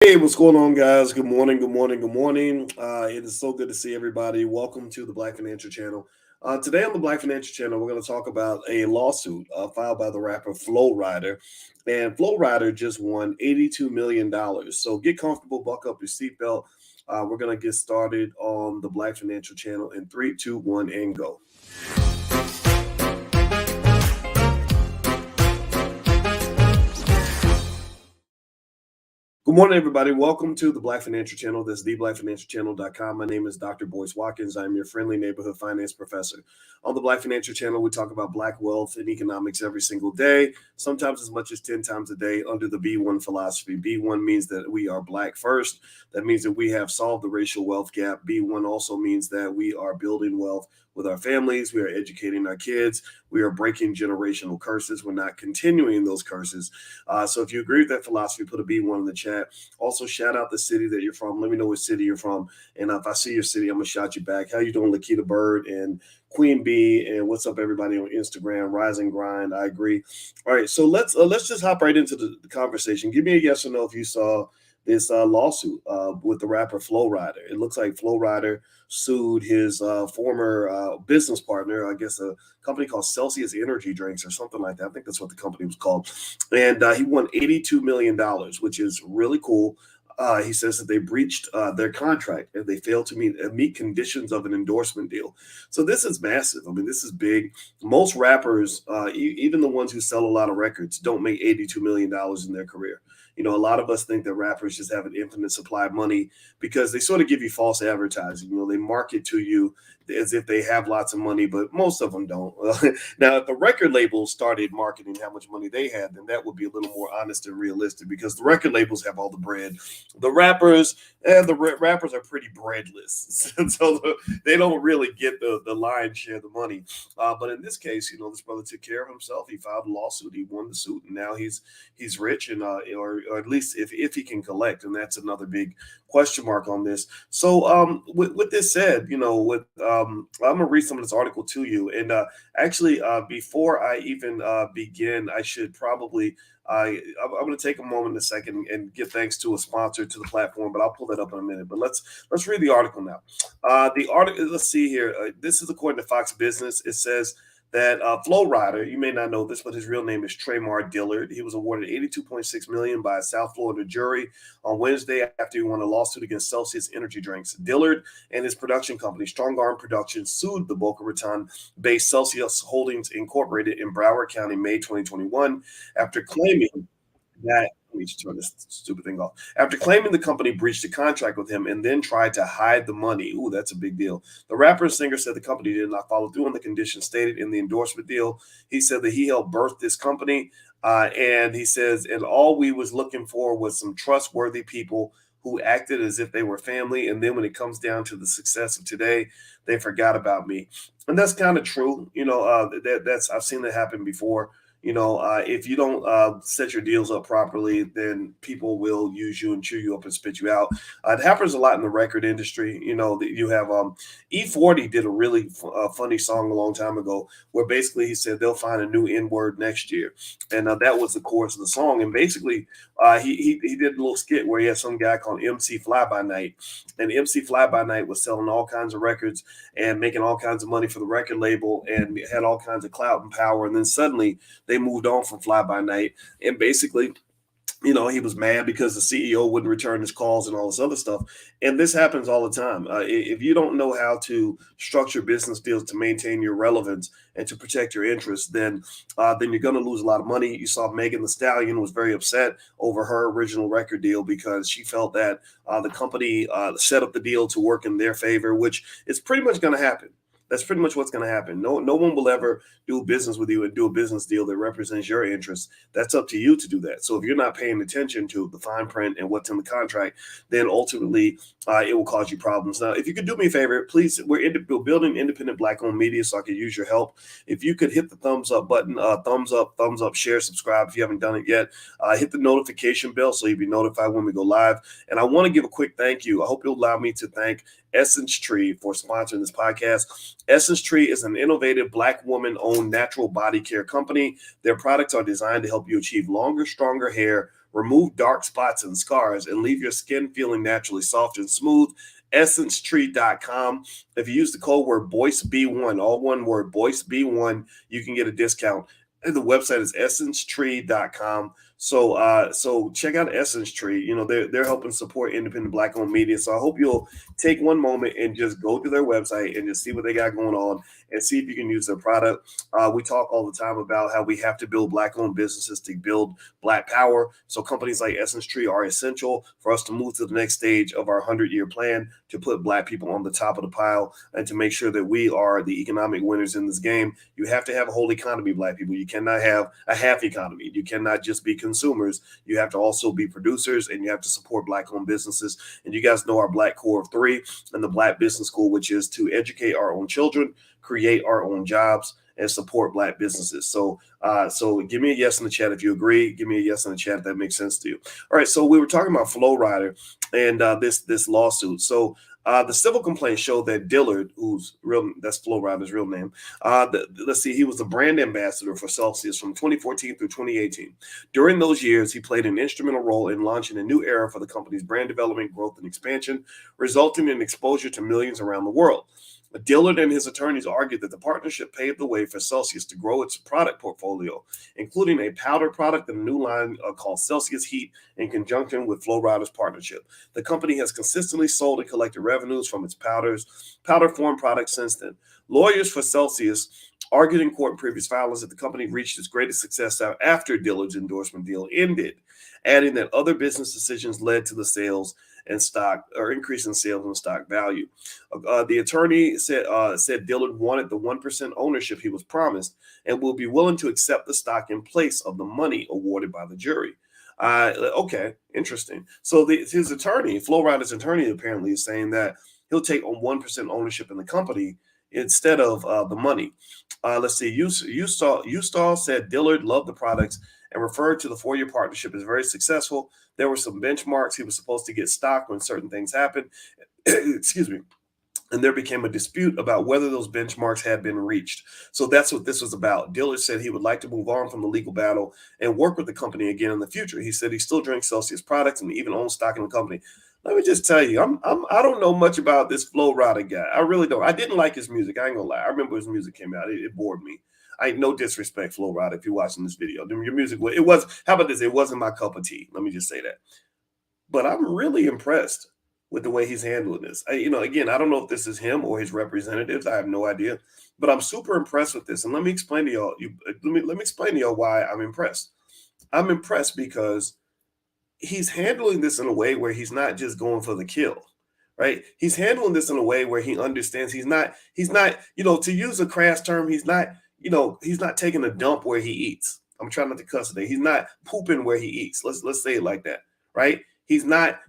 Hey, what's going on, guys? Good morning, good morning, good morning. It is so good to see everybody. Welcome to the Black Financial Channel. Today on the Black Financial Channel, we're going to talk about a lawsuit filed by the rapper Flo Rida. And Flo Rida just won $82 million. So get comfortable, buck up your seatbelt. We're going to get started on the Black Financial Channel in three, two, one, and go. Good morning, everybody. Welcome to the Black Financial Channel. This is theblackfinancialchannel.com. My name is Dr. Boyce Watkins. I'm your friendly neighborhood finance professor. On the Black Financial Channel, we talk about Black wealth and economics every single day, sometimes as much as 10 times a day under the B1 philosophy. B1 means that we are Black first. That means that we have solved the racial wealth gap. B1 also means that we are building wealth with our families. We are educating our kids. We are breaking generational curses. We're not continuing those curses. So if you agree with that philosophy, put a B1 in the chat. Also, shout out the city that you're from. Let me know what city you're from. And if I see your city, I'm going to shout you back. How you doing, Lakita Bird and Queen Bee? And what's up, everybody on Instagram? Rise and Grind. I agree. All right, so let's just hop right into the conversation. Give me a yes or no if you saw this lawsuit with the rapper Flo Rida. It looks like Flo Rida sued his former business partner, I guess a company called Celsius Energy Drinks or something like that. I think that's what the company was called. And he won $82 million, which is really cool. He says that they breached their contract and they failed to meet conditions of an endorsement deal. So this is massive. I mean, this is big. Most rappers, even the ones who sell a lot of records, don't make $82 million in their career. You know, a lot of us think that rappers just have an infinite supply of money because they sort of give you false advertising. You know, they market to you as if they have lots of money, but most of them don't. Now, if the record labels started marketing how much money they had, then that would be a little more honest and realistic because the record labels have all the bread. The rappers, rappers are pretty breadless, so they don't really get the lion's share of the money. But in this case, you know, this brother took care of himself. He filed a lawsuit. He won the suit, and now he's rich, and or at least if he can collect, and that's another big question mark on this. So, with this said, you know, I'm gonna read some of this article to you, and actually, before I even begin, I should probably. I'm going to take a moment in a second and give thanks to a sponsor to the platform, but I'll pull that up in a minute. But let's read the article now. The article, let's see here. This is according to Fox Business. It says that Flo Rida, you may not know this, but his real name is Tremar Dillard. He was awarded $82.6 million by a South Florida jury on Wednesday after he won a lawsuit against Celsius Energy Drinks. Dillard and his production company, Strong Arm Productions, sued the Boca Raton-based Celsius Holdings Incorporated in Broward County, May 2021, after claiming that. Let me just turn this stupid thing off. After claiming the company breached a contract with him and then tried to hide the money. Ooh, that's a big deal. The rapper and singer said the company did not follow through on the conditions stated in the endorsement deal. He said that he helped birth this company. And he says, and all we was looking for was some trustworthy people who acted as if they were family. And then when it comes down to the success of today, they forgot about me. And that's kind of true. You know, that's I've seen that happen before. You know, if you don't set your deals up properly, then people will use you and chew you up and spit you out. It happens a lot in the record industry. You know, that you have E40 did a really funny song a long time ago where basically he said they'll find a new N word next year, and that was the chorus of the song. And basically, he did a little skit where he had some guy called MC Fly By Night, and MC Fly By Night was selling all kinds of records and making all kinds of money for the record label and had all kinds of clout and power, and then suddenly they moved on from Fly By Night, and basically, you know, he was mad because the CEO wouldn't return his calls and all this other stuff. And this happens all the time. If you don't know how to structure business deals to maintain your relevance and to protect your interests, then you're going to lose a lot of money. You saw Megan the Stallion was very upset over her original record deal because she felt that the company set up the deal to work in their favor, which is pretty much going to happen. That's pretty much what's going to happen. No one will ever do business with you and do a business deal that represents your interests. That's up to you to do that. So if you're not paying attention to the fine print and what's in the contract, then ultimately it will cause you problems. Now, if you could do me a favor, please, we're building independent Black-owned media, so I could use your help. If you could hit the thumbs up button, thumbs up, share, subscribe if you haven't done it yet. Hit the notification bell so you'll be notified when we go live. And I want to give a quick thank you. I hope you'll allow me to thank Essence Tree for sponsoring this podcast. Essence Tree is an innovative Black woman-owned natural body care company. Their products are designed to help you achieve longer, stronger hair remove dark spots and scars, and leave your skin feeling naturally soft and smooth. EssenceTree.com. If you use the code word BoyceB1, all one word, BoyceB1, you can get a discount. And the website is EssenceTree.com. So check out Essence Tree. You know, they're helping support independent Black owned media. So I hope you'll take one moment and just go to their website and just see what they got going on and see if you can use their product. We talk all the time about how we have to build Black owned businesses to build Black power. So companies like Essence Tree are essential for us to move to the next stage of our 100-year plan to put Black people on the top of the pile and to make sure that we are the economic winners in this game. You have to have a whole economy, Black people. You cannot have a half economy. You cannot just be consumers. You have to also be producers, and you have to support Black owned businesses. And you guys know our Black core of 3 and the Black Business School, which is to educate our own children, create our own jobs, and support Black businesses. So give me a yes in the chat if you agree. Give me a yes in the chat if that makes sense to you. All right, so we were talking about Flo Rida and this lawsuit. So the civil complaint showed that Dillard, that's Flo Rida's real name. Let's see, he was the brand ambassador for Celsius from 2014 through 2018. During those years, he played an instrumental role in launching a new era for the company's brand development, growth, and expansion, resulting in exposure to millions around the world. Dillard and his attorneys argued that the partnership paved the way for Celsius to grow its product portfolio, including a powder product and a new line called Celsius Heat in conjunction with Flo Rida's partnership. The company has consistently sold and collected revenues from its powder form products since then. Lawyers for Celsius argued in court in previous filings that the company reached its greatest success after Dillard's endorsement deal ended, adding that other business decisions led to the sales and stock or increase in sales and stock value. The attorney said Dillard wanted the 1% ownership he was promised and will be willing to accept the stock in place of the money awarded by the jury. Okay, interesting. So his attorney, Flo Rida's attorney, apparently is saying that he'll take on 1% ownership in the company instead of the money. Let's see. Ustall said Dillard loved the products and referred to the 4-year partnership as very successful. There were some benchmarks. He was supposed to get stock when certain things happened. Excuse me. And there became a dispute about whether those benchmarks had been reached. So that's what this was about. Dillard said he would like to move on from the legal battle and work with the company again in the future. He said he still drinks Celsius products and even owns stock in the company. Let me just tell you, I don't know much about this Flo Rida guy. I really don't. I didn't like his music. I ain't gonna lie. I remember his music came out. It bored me. I ain't no disrespect, Flo Rida, if you're watching this video. Your music, it was, how about this? It wasn't my cup of tea. Let me just say that. But I'm really impressed with the way he's handling this. Again, I don't know if this is him or his representatives. I have no idea. But I'm super impressed with this. And let me explain to y'all. Let me explain to y'all why I'm impressed. I'm impressed because he's handling this in a way where he's not just going for the kill, right? He's handling this in a way where he understands he's not, to use a crass term, he's not taking a dump where he eats. I'm trying not to cuss today. He's not pooping where he eats. Let's say it like that, right? He's not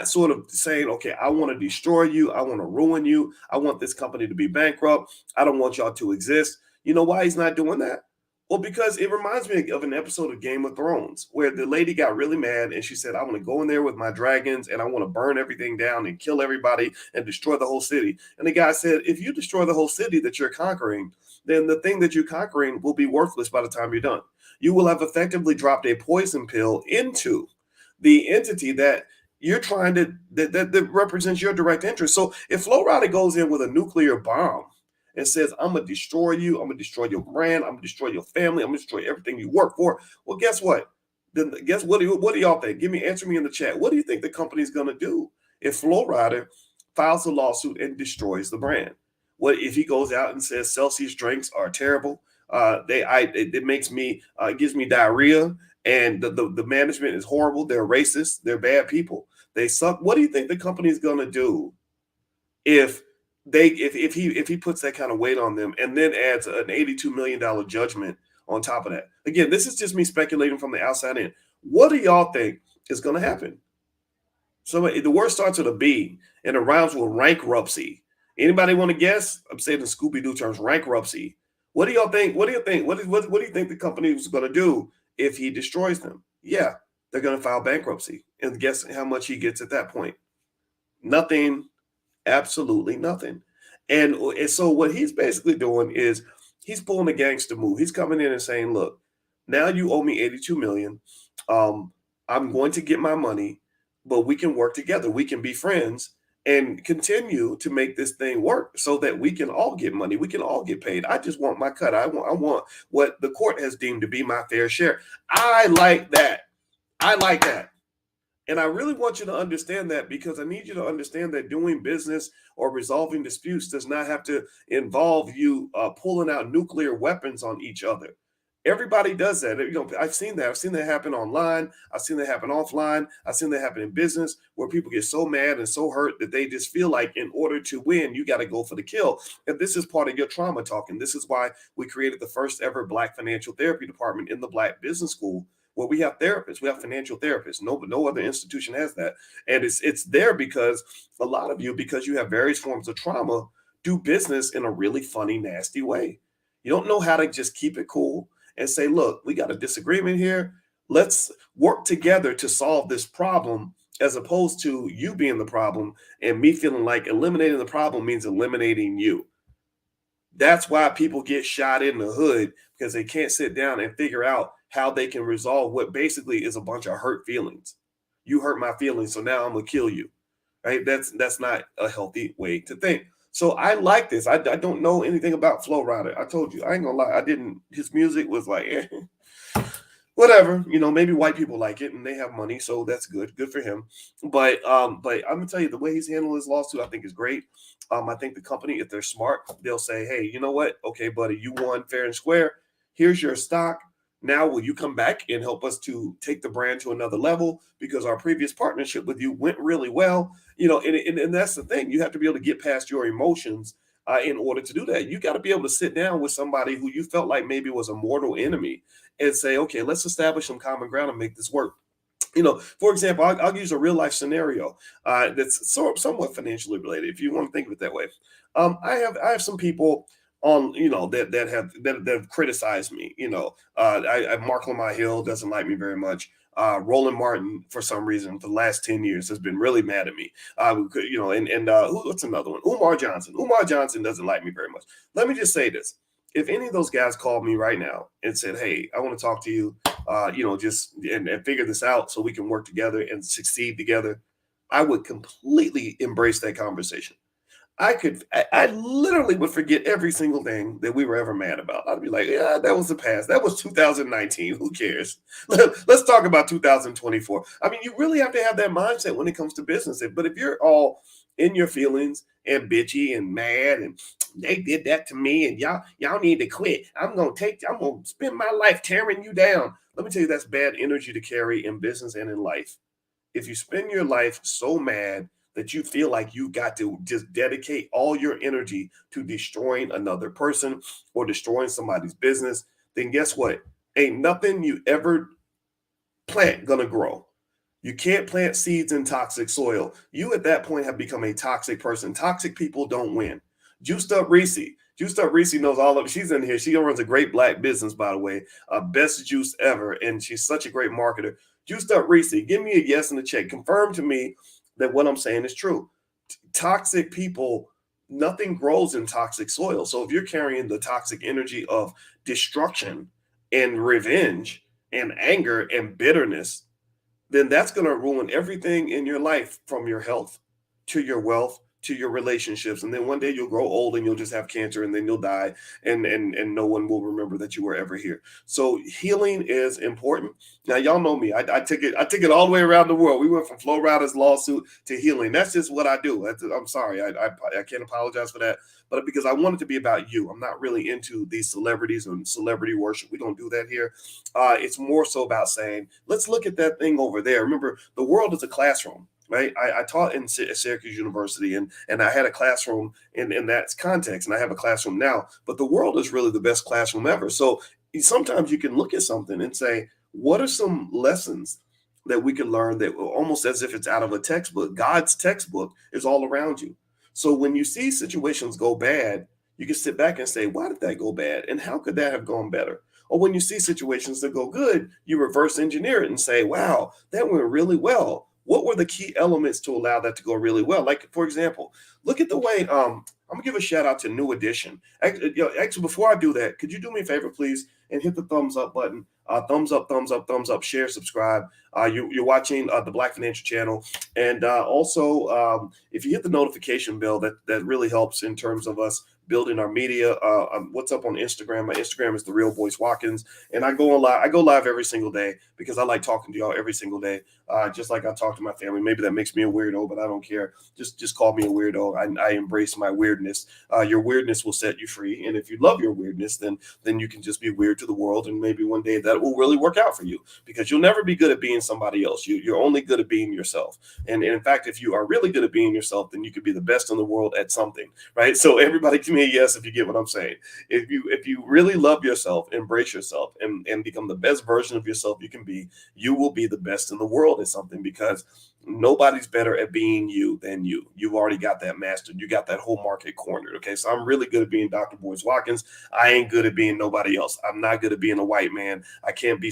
sort of saying, okay, I want to destroy you. I want to ruin you. I want this company to be bankrupt. I don't want y'all to exist. You know why he's not doing that? Well, because it reminds me of an episode of Game of Thrones where the lady got really mad and she said, I want to go in there with my dragons and I want to burn everything down and kill everybody and destroy the whole city. And the guy said, if you destroy the whole city that you're conquering, then the thing that you're conquering will be worthless by the time you're done. You will have effectively dropped a poison pill into the entity that you're trying to, that represents your direct interest. So if Flo Rida goes in with a nuclear bomb and says, I'm going to destroy you, I'm going to destroy your brand, I'm going to destroy your family, I'm going to destroy everything you work for. Well, guess what? Then guess what do y'all think? Answer me in the chat. What do you think the company's going to do if Flo Rida files a lawsuit and destroys the brand? What if he goes out and says Celsius drinks are terrible? It gives me diarrhea, and the management is horrible. They're racist. They're bad people. They suck. What do you think the company's going to do if he puts that kind of weight on them and then adds an $82 million judgment on top of that? Again, this is just me speculating from the outside in. What do y'all think is going to happen? So the word starts with a B and it rhymes with rankruptcy. Anybody want to guess? I'm saying in Scooby-Doo terms, rankruptcy. What do y'all think? What do you think? What do you think the company is going to do if he destroys them? Yeah, they're going to file bankruptcy. And guess how much he gets at that point? Nothing. Absolutely nothing. And so what he's basically doing is he's pulling a gangster move. He's coming in and saying, look, now you owe me $82 million. I'm going to get my money, but we can work together. We can be friends and continue to make this thing work so that we can all get money. We can all get paid. I just want my cut. I want what the court has deemed to be my fair share. I like that. I like that. And I really want you to understand that, because I need you to understand that doing business or resolving disputes does not have to involve you pulling out nuclear weapons on each other. Everybody does that. I've seen that. I've seen that happen online. I've seen that happen offline. I've seen that happen in business, where people get so mad and so hurt that they just feel like in order to win, you got to go for the kill. And this is part of your trauma talking. This is why we created the first ever Black financial therapy department in the Black Business School, where we have therapists, we have financial therapists. No other institution has that. And it's there because a lot of you, because you have various forms of trauma, do business in a really funny, nasty way. You don't know how to just keep it cool and say, look, we got a disagreement here. Let's work together to solve this problem, as opposed to you being the problem and me feeling like eliminating the problem means eliminating you. That's why people get shot in the hood, because they can't sit down and figure out how they can resolve what basically is a bunch of hurt feelings. You hurt my feelings, so now I'm gonna kill you. Right? That's not a healthy way to think. So I like this. I don't know anything about Flo Rida. I told you, I ain't gonna lie. I didn't. His music was like, whatever. Maybe white people like it and they have money, so that's good for him. But I'm gonna tell you, the way he's handled his lawsuit, I think is great. I think the company, if they're smart, they'll say, hey, you know what? Okay, buddy, you won fair and square. Here's your stock. Now, will you come back and help us to take the brand to another level? Because our previous partnership with you went really well. And that's the thing. You have to be able to get past your emotions in order to do that. You got to be able to sit down with somebody who you felt like maybe was a mortal enemy and say, okay, let's establish some common ground and make this work. For example, I'll use a real life scenario that's somewhat financially related, if you want to think of it that way. I have some people on that have criticized me. Mark Lamar Hill doesn't like me very much. Roland Martin, for some reason, for the last 10 years, has been really mad at me. What's another one? Umar Johnson. Umar Johnson doesn't like me very much. Let me just say this. If any of those guys called me right now and said, hey, I want to talk to you, just and figure this out so we can work together and succeed together, I would completely embrace that conversation. I literally would forget every single thing that we were ever mad about. I'd be like, yeah, that was the past. That was 2019. Who cares? Let's talk about 2024. I mean, you really have to have that mindset when it comes to business. But if you're all in your feelings and bitchy and mad and they did that to me and y'all need to quit. I'm gonna spend my life tearing you down. Let me tell you, that's bad energy to carry in business and in life. If you spend your life so mad that you feel like you got to just dedicate all your energy to destroying another person or destroying somebody's business, then guess what? Ain't nothing you ever plant gonna grow. You can't plant seeds in toxic soil. You at that point have become a toxic person. Toxic people don't win. Juiced Up Reese. Juiced Up Reese knows all of it. She's in here. She runs a great Black business, by the way. Best juice ever. And she's such a great marketer. Juiced Up Reese, give me a yes in the chat. Confirm to me that what I'm saying is true. Toxic people, nothing grows in toxic soil. So if you're carrying the toxic energy of destruction and revenge and anger and bitterness, then that's going to ruin everything in your life, from your health to your wealth to your relationships. And then one day you'll grow old and you'll just have cancer and then you'll die and no one will remember that you were ever here. So healing is important. Now, y'all know me. I took it all the way around the world. We went from Flo Rida's lawsuit to healing. That's just what I do. I'm sorry. I can't apologize for that. But because I want it to be about you. I'm not really into these celebrities and celebrity worship. We don't do that here. It's more so about saying, let's look at that thing over there. Remember, the world is a classroom. Right. I taught in Syracuse University and I had a classroom in that context, and I have a classroom now, but the world is really the best classroom ever. So sometimes you can look at something and say, what are some lessons that we can learn that almost as if it's out of a textbook? God's textbook is all around you. So when you see situations go bad, you can sit back and say, why did that go bad? And how could that have gone better? Or when you see situations that go good, you reverse engineer it and say, wow, that went really well. What were the key elements to allow that to go really well? Like, for example, look at the way, I'm I'm gonna give a shout out to New Edition. Actually, before I do that, could you do me a favor, please, and hit the thumbs up button? Thumbs up, thumbs up, thumbs up. Share, subscribe. You're watching the Black Financial Channel, and also if you hit the notification bell, that really helps in terms of us building our media. What's up on Instagram? My Instagram is the real Boyce Watkins, and I go live. I go live every single day because I like talking to y'all every single day. Just like I talk to my family. Maybe that makes me a weirdo, but I don't care. Just call me a weirdo. I embrace my weirdness. Your weirdness will set you free, and if you love your weirdness, then you can just be weird to the world, and maybe one day that will really work out for you, because you'll never be good at being somebody else. You're only good at being yourself. And in fact, if you are really good at being yourself, then you could be the best in the world at something, right? So everybody give me a yes if you get what I'm saying. If you really love yourself, embrace yourself, and become the best version of yourself you can be, you will be the best in the world at something, because nobody's better at being you than you. You've already got that mastered. You got that whole market cornered. Okay. So I'm really good at being Dr. Boyce Watkins. I ain't good at being nobody else. I'm not good at being a white man. I can't be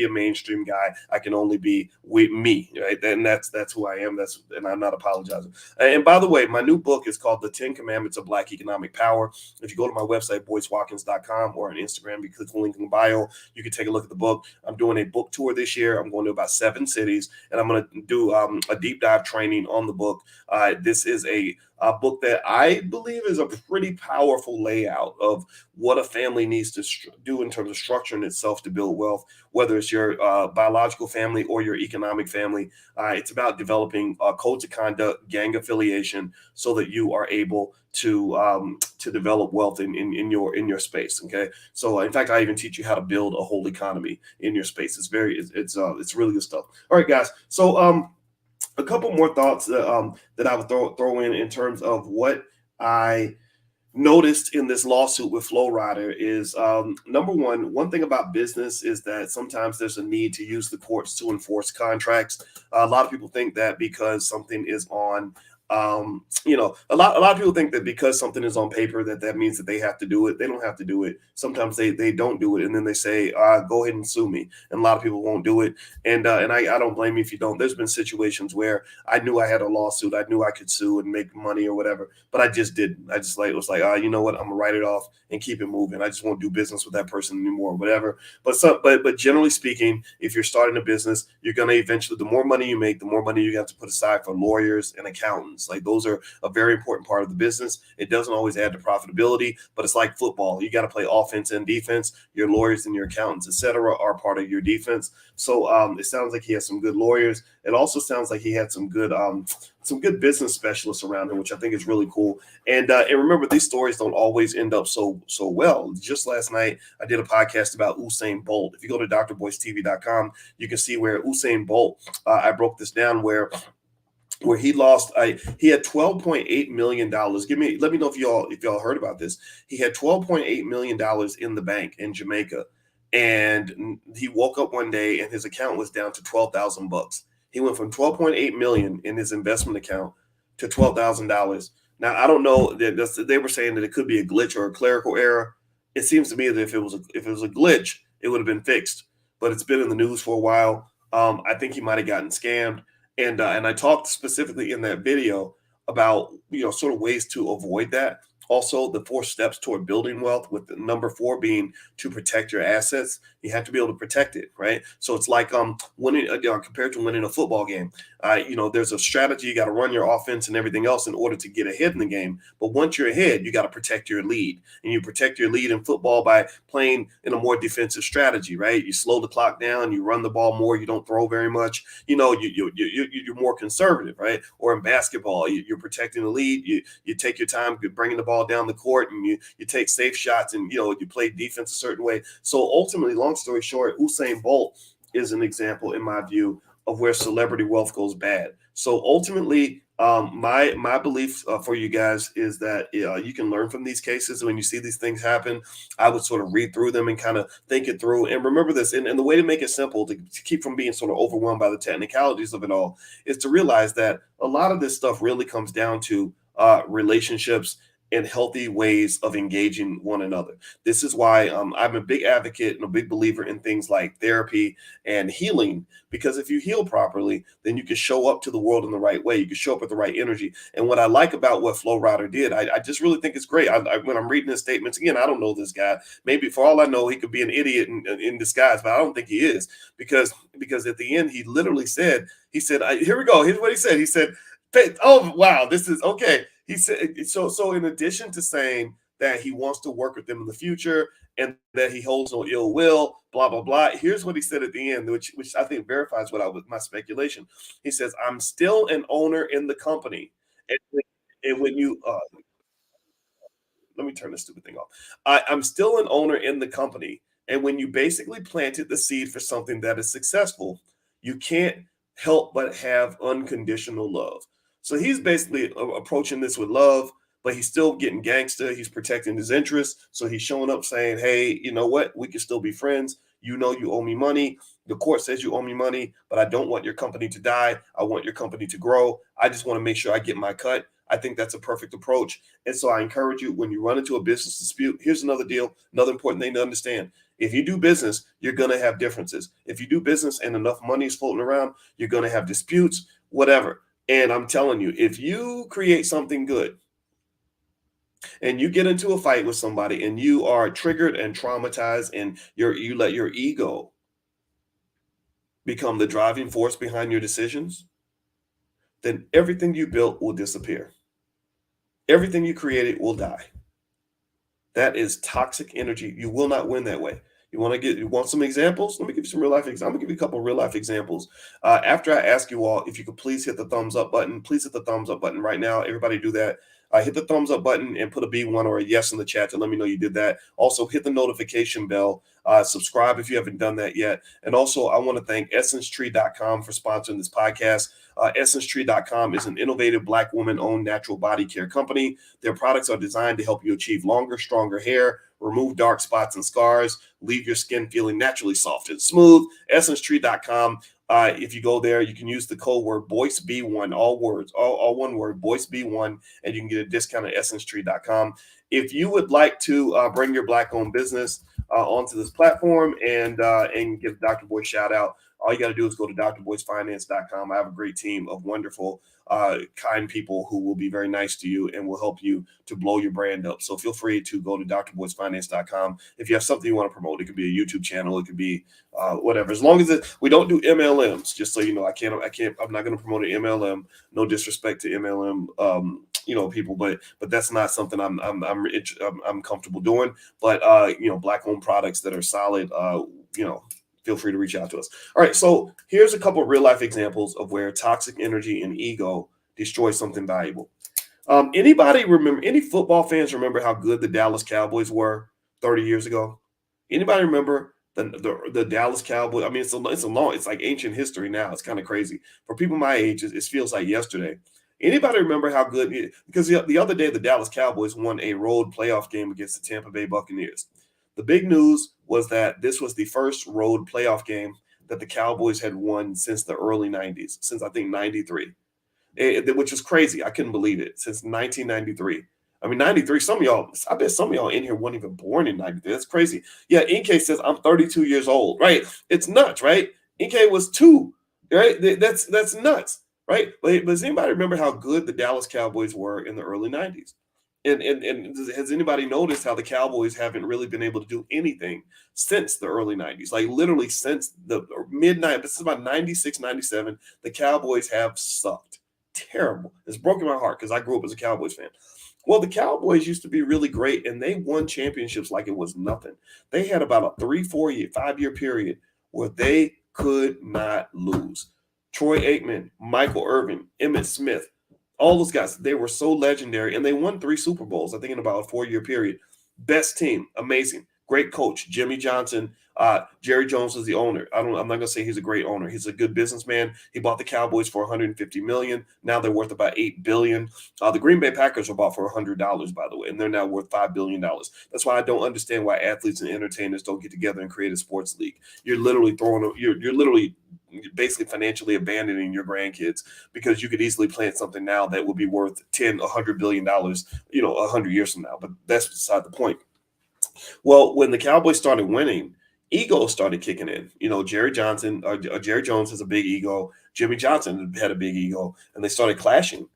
a mainstream guy. I can only be with me. Right. And that's who I am. And I'm not apologizing. And by the way, my new book is called The 10 Commandments of Black Economic Power. If you go to my website, boycewatkins.com, or on Instagram, you click the link in the bio, you can take a look at the book. I'm doing a book tour this year. I'm going to about 7 cities, and I'm going to do a deep dive training on the book. This is a book that I believe is a pretty powerful layout of what a family needs to do in terms of structuring itself to build wealth, whether it's your biological family or your economic family. It's about developing codes of conduct, gang affiliation, so that you are able to develop wealth in your space. Okay, so in fact, I even teach you how to build a whole economy in your space. It's really good stuff. All right, guys. So a couple more thoughts that I would throw in terms of what I noticed in this lawsuit with Flo Rida is number one thing about business is that sometimes there's a need to use the courts to enforce contracts. A lot of people think that because something is on a lot of people think that because something is on paper that means that they have to do it. They don't have to do it. Sometimes they don't do it, and then they say, go ahead and sue me. And a lot of people won't do it. And I don't blame you if you don't. There's been situations where I knew I had a lawsuit, I knew I could sue and make money or whatever, but I just didn't. I just was like, you know what, I'm gonna write it off and keep it moving. I just won't do business with that person anymore, or whatever. But generally speaking, if you're starting a business, you're gonna eventually, the more money you make, the more money you have to put aside for lawyers and accountants. Like, those are a very important part of the business. It doesn't always add to profitability, but it's like football. You got to play offense and defense. Your lawyers and your accountants, etc., are part of your defense. So it sounds like he has some good lawyers. It also sounds like he had some good business specialists around him, which I think is really cool. And remember, these stories don't always end up so well. Just last night, I did a podcast about Usain Bolt. If you go to drboycetv.com, you can see where Usain Bolt, I broke this down, where he lost. He had $12.8 million. Let me know if y'all heard about this. He had $12.8 million in the bank in Jamaica, and he woke up one day and his account was down to $12,000. He went from 12.8 million in his investment account to $12,000. Now, I don't know, they were saying that it could be a glitch or a clerical error. It seems to me that if it was a glitch, it would have been fixed. But it's been in the news for a while. I think he might have gotten scammed. And I talked specifically in that video about, sort of ways to avoid that. Also, the 4 steps toward building wealth, with the number 4 being to protect your assets. You have to be able to protect it, right? So it's like winning, compared to winning a football game. There's a strategy. You got to run your offense and everything else in order to get ahead in the game. But once you're ahead, you got to protect your lead. And you protect your lead in football by playing in a more defensive strategy, right? You slow the clock down. You run the ball more. You don't throw very much. You're more conservative, right? Or in basketball, you're protecting the lead. You take your time bringing the ball down the court, and you take safe shots, and you play defense a certain way. So ultimately, long story short, Usain Bolt is an example, in my view, of where celebrity wealth goes bad. So ultimately, my belief for you guys is that you can learn from these cases. When you see these things happen, I would sort of read through them and kind of think it through. And remember this, and the way to make it simple, to keep from being sort of overwhelmed by the technicalities of it all, is to realize that a lot of this stuff really comes down to relationships and healthy ways of engaging one another. This is why I'm a big advocate and a big believer in things like therapy and healing, because if you heal properly, then you can show up to the world in the right way. You can show up with the right energy. And what I like about what Flo Rida did, I just really think it's great. When I'm reading his statements, again, I don't know this guy. Maybe for all I know, he could be an idiot in disguise, but I don't think he is, because at the end, he literally said, here we go. Here's what he said. He said, oh, wow, this is okay. He said, so in addition to saying that he wants to work with them in the future and that he holds no ill will, blah, blah, blah. Here's what he said at the end, which I think verifies what I was my speculation. He says, I'm still an owner in the company. And, and when you let me turn this stupid thing off. I'm still an owner in the company. And when you basically planted the seed for something that is successful, you can't help but have unconditional love. So he's basically approaching this with love, but he's still getting gangster. He's protecting his interests. So he's showing up saying, hey, you know what? We can still be friends. You know, you owe me money. The court says you owe me money, but I don't want your company to die. I want your company to grow. I just want to make sure I get my cut. I think that's a perfect approach. And so I encourage you, when you run into a business dispute, here's another deal, another important thing to understand. If you do business, you're going to have differences. If you do business and enough money is floating around, you're going to have disputes, whatever. And I'm telling you, if you create something good and you get into a fight with somebody and you are triggered and traumatized and you let your ego become the driving force behind your decisions, then everything you built will disappear. Everything you created will die. That is toxic energy. You will not win that way. You want some examples? Let me give you some real life examples. I'm gonna give you a couple of real life examples. After I ask you all, if you could please hit the thumbs up button, please hit the thumbs up button right now. Everybody do that. Hit the thumbs up button and put a B1 or a yes in the chat to let me know you did that. Also, hit the notification bell. Subscribe if you haven't done that yet. And also, I want to thank EssenceTree.com for sponsoring this podcast. EssenceTree.com is an innovative Black woman-owned natural body care company. Their products are designed to help you achieve longer, stronger hair, remove dark spots and scars, leave your skin feeling naturally soft and smooth. EssenceTree.com. If you go there, you can use the code word BoyceB1, all words, all one word, BoyceB1, and you can get a discount at EssenceTree.com. If you would like to bring your Black-owned business onto this platform and give Dr. Boyce a shout out, all you got to do is go to drboycefinance.com. I have a great team of wonderful, kind people who will be very nice to you and will help you to blow your brand up. So feel free to go to drboycefinance.com. If you have something you want to promote, it could be a YouTube channel, it could be whatever. As long as we don't do MLMs, just so you know, I'm not going to promote an MLM. No disrespect to MLM, people, but that's not something I'm comfortable doing. But Black-owned products that are solid, feel free to reach out to us. All right, so here's a couple of real life examples of where toxic energy and ego destroy something valuable. Anybody remember? Any football fans remember how good the Dallas Cowboys were 30 years ago? Anybody remember the Dallas Cowboys? I mean, it's like ancient history now. It's kind of crazy for people my age. It feels like yesterday. Anybody remember how good? Because the other day the Dallas Cowboys won a road playoff game against the Tampa Bay Buccaneers. The big news was that this was the first road playoff game that the Cowboys had won since the early 90s, since I think 93, which was crazy. I couldn't believe it. Since 1993. I mean, 93, I bet some of y'all in here weren't even born in 93. That's crazy. Yeah, NK says, I'm 32 years old, right? It's nuts, right? NK was 2, right? That's nuts, right? But does anybody remember how good the Dallas Cowboys were in the early 90s? And has anybody noticed how the Cowboys haven't really been able to do anything since the early 90s? Like literally since the mid-90s, this is about 96, 97, the Cowboys have sucked. Terrible. It's broken my heart because I grew up as a Cowboys fan. Well, the Cowboys used to be really great, and they won championships like it was nothing. They had about a 5-year period where they could not lose. Troy Aikman, Michael Irvin, Emmitt Smith, all those guys, they were so legendary, and they won 3 Super Bowls, I think, in about a 4-year period. Best team, amazing. Great coach, Jimmy Johnson. Jerry Jones is the owner. I'm not going to say he's a great owner. He's a good businessman. He bought the Cowboys for $150 million. Now they're worth about $8 billion. The Green Bay Packers were bought for $100, by the way, and they're now worth $5 billion. That's why I don't understand why athletes and entertainers don't get together and create a sports league. You're literally basically financially abandoning your grandkids because you could easily plant something now that would be worth 10, $100 billion, 100 years from now. But that's beside the point. Well, when the Cowboys started winning, ego started kicking in. Jerry Jones has a big ego. Jimmy Johnson had a big ego, and they started clashing.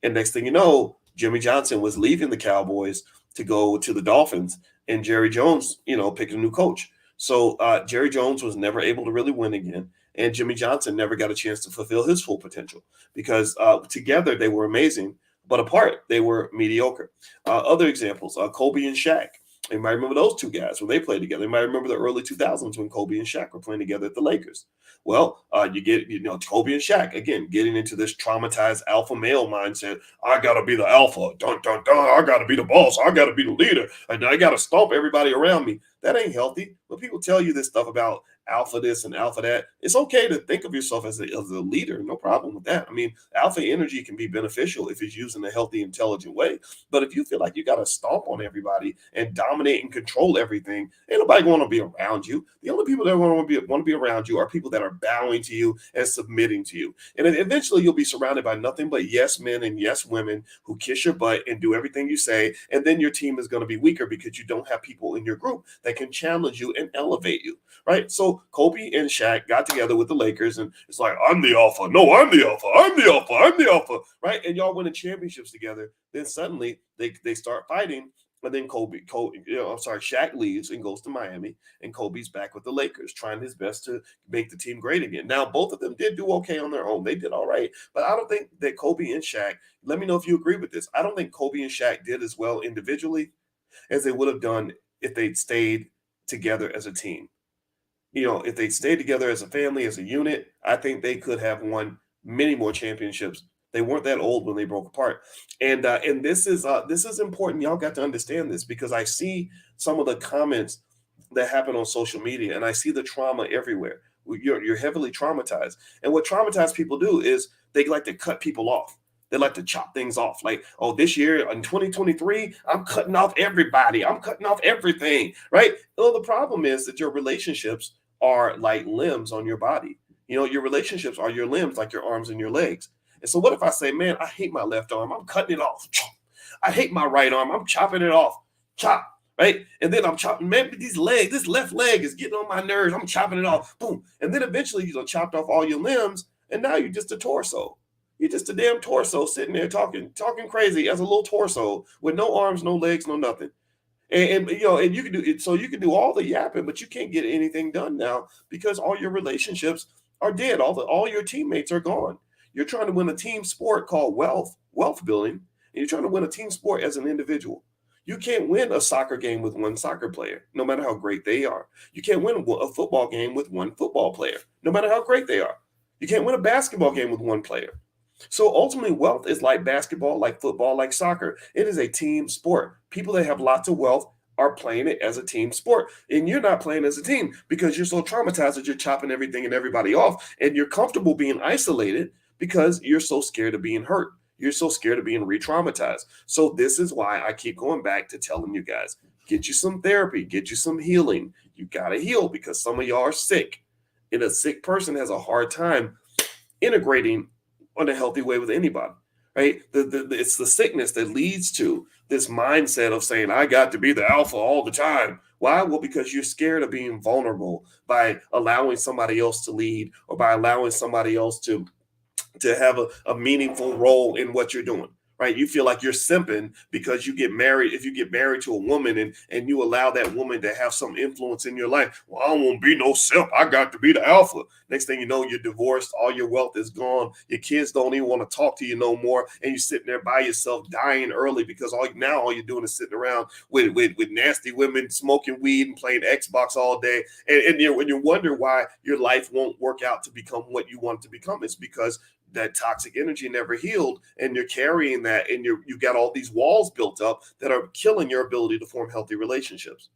And next thing you know, Jimmy Johnson was leaving the Cowboys to go to the Dolphins, and Jerry Jones, picked a new coach. So Jerry Jones was never able to really win again, and Jimmy Johnson never got a chance to fulfill his full potential because together they were amazing, but apart they were mediocre. Other examples: Kobe and Shaq. You might remember those two guys when they played together. You might remember the early 2000s when Kobe and Shaq were playing together at the Lakers. Well, you get, Kobe and Shaq, again, getting into this traumatized alpha male mindset. I got to be the alpha. Dun, dun, dun. I got to be the boss. I got to be the leader. And I got to stomp everybody around me. That ain't healthy. When people tell you this stuff about alpha this and alpha that, it's okay to think of yourself as a leader. No problem with that. I mean, alpha energy can be beneficial if it's used in a healthy, intelligent way. But if you feel like you got to stomp on everybody and dominate and control everything, ain't nobody going to be around you. The only people that want to be around you are people that are bowing to you and submitting to you. And eventually you'll be surrounded by nothing but yes men and yes women who kiss your butt and do everything you say. And then your team is going to be weaker because you don't have people in your group that can challenge you and elevate you. Right. So Kobe and Shaq got together with the Lakers, and it's like, I'm the alpha. No, I'm the alpha. I'm the alpha. I'm the alpha. Right. And y'all winning championships together. Then suddenly they start fighting. And then Shaq leaves and goes to Miami, and Kobe's back with the Lakers, trying his best to make the team great again. Now, both of them did do okay on their own. They did all right. But I don't think that Kobe and Shaq, let me know if you agree with this. I don't think Kobe and Shaq did as well individually as they would have done if they'd stayed together as a team. If they stayed together as a family, as a unit, I think they could have won many more championships. They weren't that old when they broke apart, and this is important. Y'all got to understand this because I see some of the comments that happen on social media, and I see the trauma everywhere. You're heavily traumatized, and what traumatized people do is they like to cut people off. They like to chop things off. Like, oh, this year in 2023, I'm cutting off everybody. I'm cutting off everything, right? Well, the problem is that your relationships are like limbs on your body. Your relationships are your limbs, like your arms and your legs. And so what if I say, man, I hate my left arm. I'm cutting it off. I hate my right arm. I'm chopping it off. Chop, right? And then I'm chopping, man, this left leg is getting on my nerves. I'm chopping it off. Boom. And then eventually chopped off all your limbs. And now you're just a torso. You're just a damn torso sitting there talking crazy as a little torso with no arms, no legs, no nothing. And you can do it. So you can do all the yapping, but you can't get anything done now because all your relationships are dead. All your teammates are gone. You're trying to win a team sport called wealth building, and you're trying to win a team sport as an individual. You can't win a soccer game with one soccer player, no matter how great they are. You can't win a football game with one football player, no matter how great they are. You can't win a basketball game with one player. So ultimately, wealth is like basketball, like football, like soccer. It is a team sport. People that have lots of wealth are playing it as a team sport. And you're not playing as a team because you're so traumatized that you're chopping everything and everybody off. And you're comfortable being isolated because you're so scared of being hurt. You're so scared of being re-traumatized. So this is why I keep going back to telling you guys, get you some therapy, get you some healing. You got to heal because some of y'all are sick. And a sick person has a hard time integrating on a healthy way with anybody, right? It's the sickness that leads to this mindset of saying, I got to be the alpha all the time. Why? Well, because you're scared of being vulnerable by allowing somebody else to lead or by allowing somebody else to have a meaningful role in what you're doing, right? You feel like you're simping because you get married. If you get married to a woman and you allow that woman to have some influence in your life, well, I don't want to be no simp. I got to be the alpha. Next thing you know, you're divorced. All your wealth is gone. Your kids don't even want to talk to you no more. And you're sitting there by yourself dying early because all you're doing is sitting around with nasty women, smoking weed and playing Xbox all day. And when you wonder why your life won't work out to become what you want it to become, it's because that toxic energy never healed, and you're carrying that, and you got all these walls built up that are killing your ability to form healthy relationships.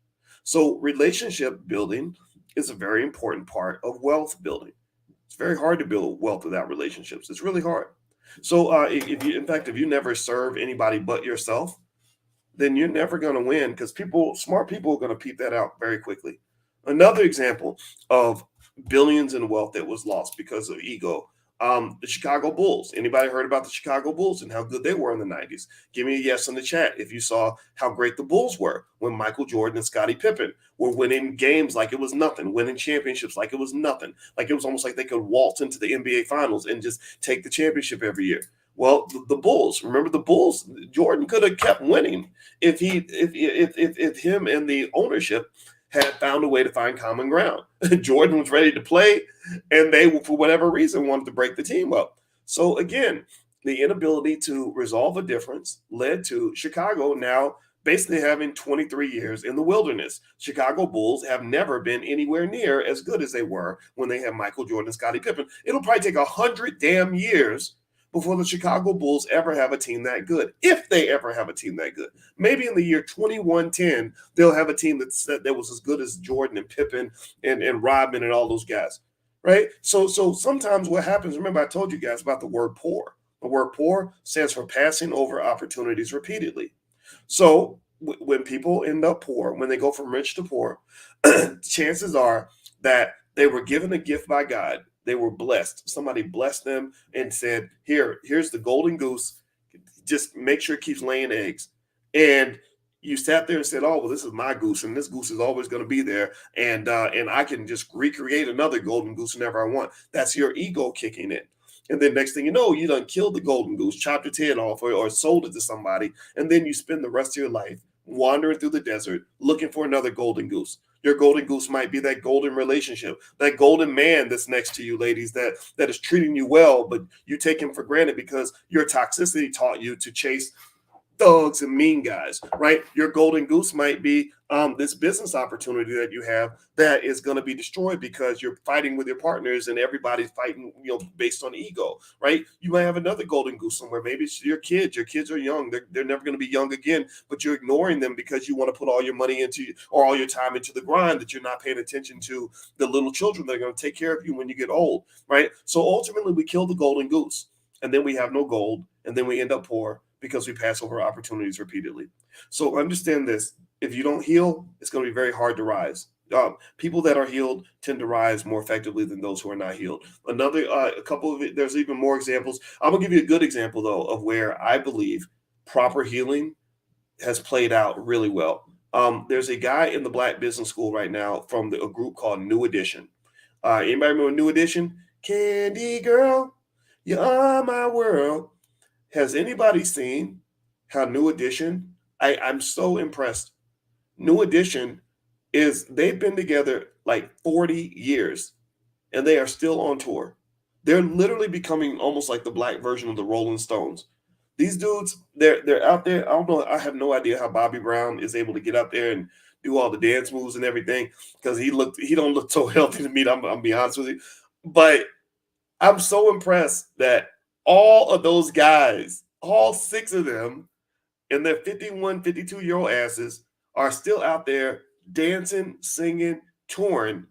So relationship building is a very important part of wealth building. It's very hard to build wealth without relationships. It's really hard. So if you never serve anybody but yourself, then you're never going to win because smart people are going to peep that out very quickly. Another example of billions in wealth that was lost because of ego. The Chicago Bulls. Anybody heard about the Chicago Bulls and how good they were in the 90s? Give me a yes in the chat if you saw how great the Bulls were when Michael Jordan and Scottie Pippen were winning games like it was nothing, winning championships like it was nothing. Like it was almost like they could waltz into the NBA Finals and just take the championship every year. Well, the Bulls, remember the Bulls, Jordan could have kept winning if him and the ownership had found a way to find common ground. Jordan was ready to play, and they, for whatever reason, wanted to break the team up. So again, the inability to resolve a difference led to Chicago now basically having 23 years in the wilderness. Chicago Bulls have never been anywhere near as good as they were when they had Michael Jordan and Scottie Pippen. It'll probably take 100 damn years before the Chicago Bulls ever have a team that good, if they ever have a team that good. Maybe in the year 2110, they'll have a team that was as good as Jordan and Pippen and Rodman and all those guys, right? So sometimes what happens, remember I told you guys about the word poor. The word poor stands for passing over opportunities repeatedly. So when people end up poor, when they go from rich to poor, chances are that they were given a gift by God. They were blessed. Somebody blessed them and said, here's the golden goose. Just make sure it keeps laying eggs. And you sat there and said, oh, well, this is my goose, and this goose is always going to be there. And I can just recreate another golden goose whenever I want. That's your ego kicking in. And then next thing you know, you done killed the golden goose, chopped its head off, or sold it to somebody. And then you spend the rest of your life wandering through the desert looking for another golden goose. Your golden goose might be that golden relationship, that golden man that's next to you, ladies, that is treating you well, but you take him for granted because your toxicity taught you to chase thugs and mean guys, right? Your golden goose might be this business opportunity that you have that is going to be destroyed because you're fighting with your partners and everybody's fighting, based on ego, right? You might have another golden goose somewhere. Maybe it's your kids. Your kids are young. They're never going to be young again, but you're ignoring them because you want to put all your money into, or all your time into the grind, that you're not paying attention to the little children that are going to take care of you when you get old, right? So ultimately we kill the golden goose, and then we have no gold, and then we end up poor because we pass over opportunities repeatedly. So understand this. If you don't heal, it's going to be very hard to rise. People that are healed tend to rise more effectively than those who are not healed. A couple of there's even more examples. I'm going to give you a good example, though, of where I believe proper healing has played out really well. There's a guy in the Black Business School right now from a group called New Edition. Anybody remember New Edition? Candy Girl, you are my world. Has anybody seen how New Edition? I'm so impressed. New Edition they've been together like 40 years and they are still on tour. They're literally becoming almost like the Black version of the Rolling Stones. These dudes, they're out there. I don't know. I have no idea how Bobby Brown is able to get up there and do all the dance moves and everything, because he don't look so healthy to me. I'm be honest with you, but I'm so impressed that all of those guys, all 6 of them, and their 51, 52-year-old asses are still out there dancing, singing, touring,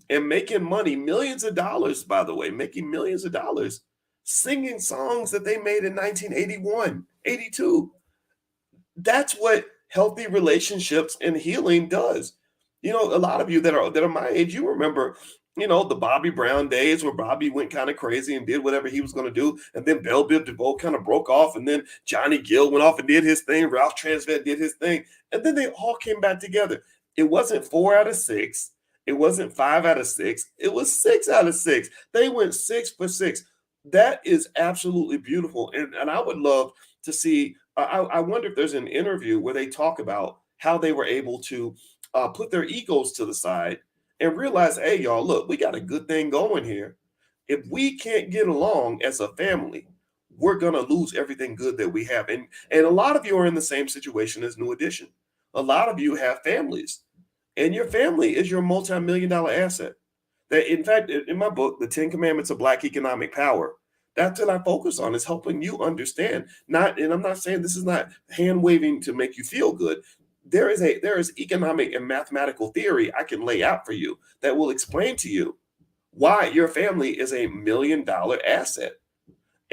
and making money, millions of dollars, by the way, making millions of dollars, singing songs that they made in 1981, 82. That's what healthy relationships and healing does. A lot of you that are my age, you remember, the Bobby Brown days where Bobby went kind of crazy and did whatever he was going to do. And then Belle Biv DeVoe kind of broke off. And then Johnny Gill went off and did his thing. Ralph Transvet did his thing. And then they all came back together. It wasn't 4 out of 6. It wasn't 5 out of 6. It was 6 out of 6. They went 6 for 6. That is absolutely beautiful. And I would love to see, I wonder if there's an interview where they talk about how they were able to put their egos to the side and realize, hey, y'all, look, we got a good thing going here. If we can't get along as a family, we're going to lose everything good that we have. And a lot of you are in the same situation as New Edition. A lot of you have families, and your family is your multi-million-dollar asset. That, in fact, in my book, The 10 Commandments of Black Economic Power, that's what I focus on, is helping you understand. And I'm not saying this is not hand waving to make you feel good. There is economic and mathematical theory I can lay out for you that will explain to you why your family is a $1 million asset.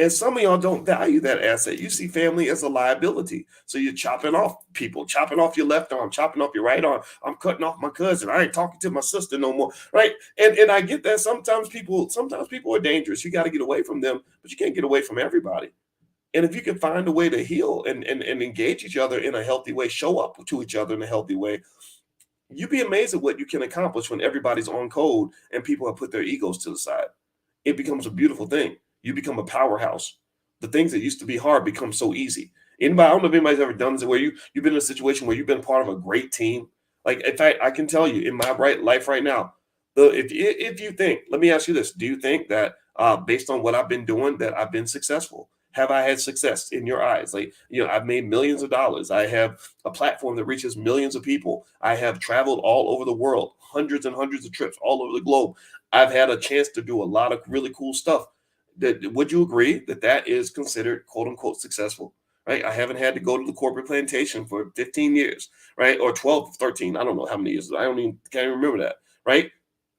And some of y'all don't value that asset. You see family as a liability. So you're chopping off people, chopping off your left arm, chopping off your right arm. I'm cutting off my cousin. I ain't talking to my sister no more. Right. And I get that sometimes people are dangerous. You got to get away from them, but you can't get away from everybody. And if you can find a way to heal and engage each other in a healthy way, show up to each other in a healthy way, you'd be amazed at what you can accomplish when everybody's on code and people have put their egos to the side. It becomes a beautiful thing. You become a powerhouse. The things that used to be hard become so easy. Anybody, I don't know if anybody's ever done this where you've been in a situation where you've been part of a great team. Like, in fact, I can tell you in my life right now, if you think, let me ask you this: do you think that based on what I've been doing, that I've been successful? Have I had success in your eyes? Like, I've made millions of dollars. I have a platform that reaches millions of people. I have traveled all over the world, hundreds and hundreds of trips all over the globe. I've had a chance to do a lot of really cool stuff. Would you agree that that is considered quote unquote successful? Right? I haven't had to go to the corporate plantation for 15 years, right? Or 12, 13. I don't know how many years. Can't even remember that, right?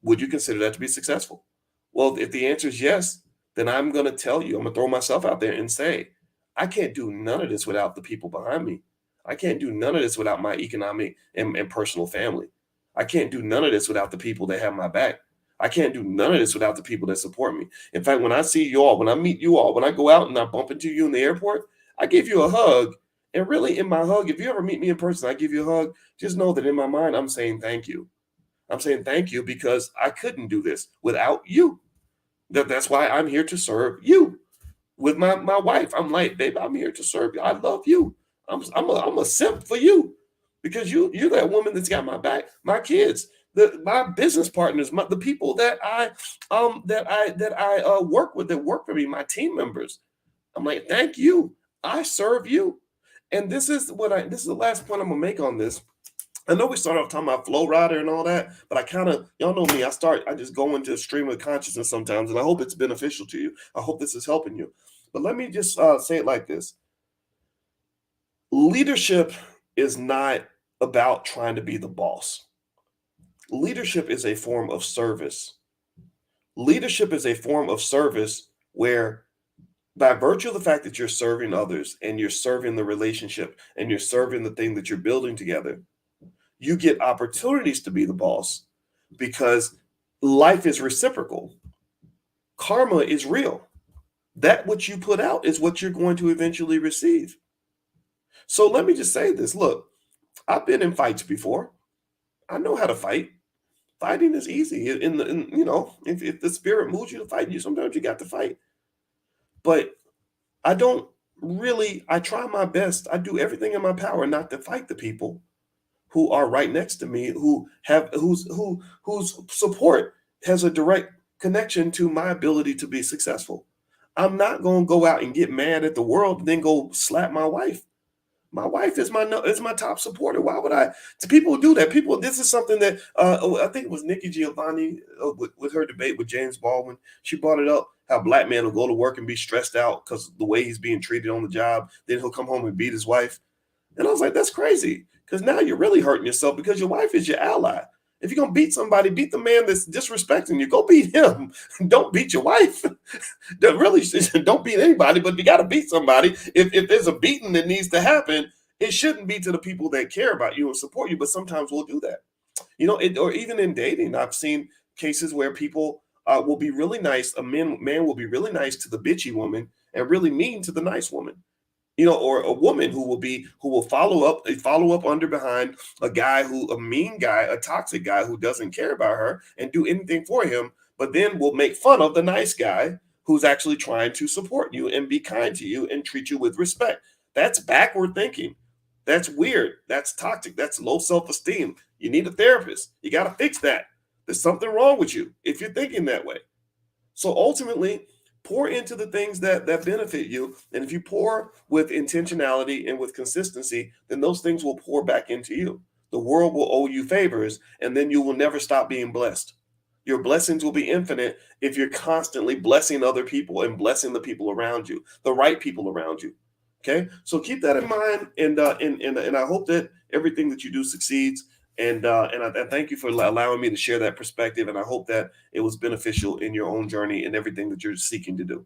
Would you consider that to be successful? Well, if the answer is yes, then I'm going to tell you, I'm going to throw myself out there and say, I can't do none of this without the people behind me. I can't do none of this without my economic and personal family. I can't do none of this without the people that have my back. I can't do none of this without the people that support me. In fact, when I see you all, when I meet you all, when I go out and I bump into you in the airport, I give you a hug. And really, in my hug, if you ever meet me in person, I give you a hug. Just know that in my mind, I'm saying thank you. I'm saying thank you because I couldn't do this without you. That's why I'm here to serve you. With my wife, I'm like, babe, I'm here to serve you. I love you. I'm a simp for you because you're that woman that's got my back. My kids, my business partners, the people that I work with, that work for me, my team members. I'm like, thank you. I serve you. And this is the last point I'm gonna make on this. I know we started off talking about Flo Rida and all that, but y'all know me. I just go into a stream of consciousness sometimes, and I hope it's beneficial to you. I hope this is helping you. But let me just say it like this: leadership is not about trying to be the boss. Leadership is a form of service. Leadership is a form of service where, by virtue of the fact that you're serving others and you're serving the relationship and you're serving the thing that you're building together, you get opportunities to be the boss because life is reciprocal. Karma is real. That what you put out is what you're going to eventually receive. So let me just say this. Look, I've been in fights before. I know how to fight. Fighting is easy. If the spirit moves you to fight, sometimes you got to fight. But I try my best. I do everything in my power not to fight the people who are right next to me, whose support has a direct connection to my ability to be successful. I'm not going to go out and get mad at the world and then go slap my wife. My wife is my top supporter. Why would I? People do that. This is something that I think it was Nikki Giovanni with her debate with James Baldwin. She brought it up how black men will go to work and be stressed out because the way he's being treated on the job. Then he'll come home and beat his wife. And I was like, that's crazy. Because now you're really hurting yourself because your wife is your ally. If you're going to beat somebody, beat the man that's disrespecting you. Go beat him. Don't beat your wife. Don't beat anybody, but you got to beat somebody. If there's a beating that needs to happen, it shouldn't be to the people that care about you and support you, but sometimes we'll do that. Or even in dating, I've seen cases where people will be really nice. A man will be really nice to the bitchy woman and really mean to the nice woman. Or a woman who will follow up under behind a mean guy, a toxic guy who doesn't care about her and do anything for him, but then will make fun of the nice guy who's actually trying to support you and be kind to you and treat you with respect. That's backward thinking. That's weird. That's toxic. That's low self-esteem. You need a therapist. You got to fix that. There's something wrong with you if you're thinking that way. So ultimately, pour into the things that benefit you. And if you pour with intentionality and with consistency, then those things will pour back into you. The world will owe you favors, and then you will never stop being blessed. Your blessings will be infinite if you're constantly blessing other people and blessing the people around you, the right people around you. Okay, so keep that in mind, and I hope that everything that you do succeeds. And I thank you for allowing me to share that perspective. And I hope that it was beneficial in your own journey and everything that you're seeking to do.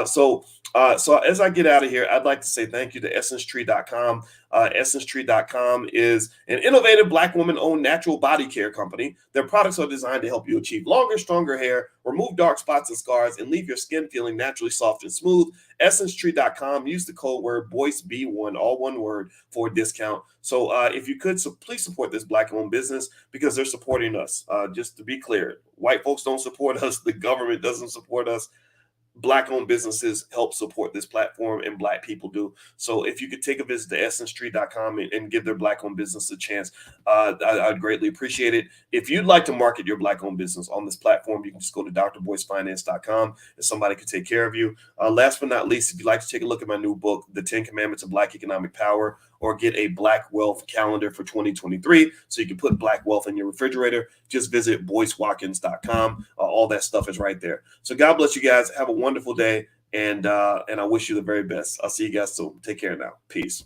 So as I get out of here, I'd like to say thank you to EssenceTree.com. EssenceTree.com is an innovative Black woman-owned natural body care company. Their products are designed to help you achieve longer, stronger hair, remove dark spots and scars, and leave your skin feeling naturally soft and smooth. EssenceTree.com. Use the code word BOYCE1, all one word, for a discount. So if you could, so please support this Black-owned business because they're supporting us. Just to be clear, white folks don't support us. The government doesn't support us. Black-owned businesses help support this platform, and Black people do. So if you could take a visit to essencetree.com and give their Black-owned business a chance, I'd greatly appreciate it. If you'd like to market your Black-owned business on this platform, you can just go to drboycefinance.com and somebody can take care of you. Last but not least, if you'd like to take a look at my new book, The 10 Commandments of Black Economic Power, or get a Black Wealth calendar for 2023 so you can put Black wealth in your refrigerator, just visit boycewatkins.com. All that stuff is right there. So God bless you guys. Have a wonderful day, and I wish you the very best. I'll see you guys soon. Take care now. Peace.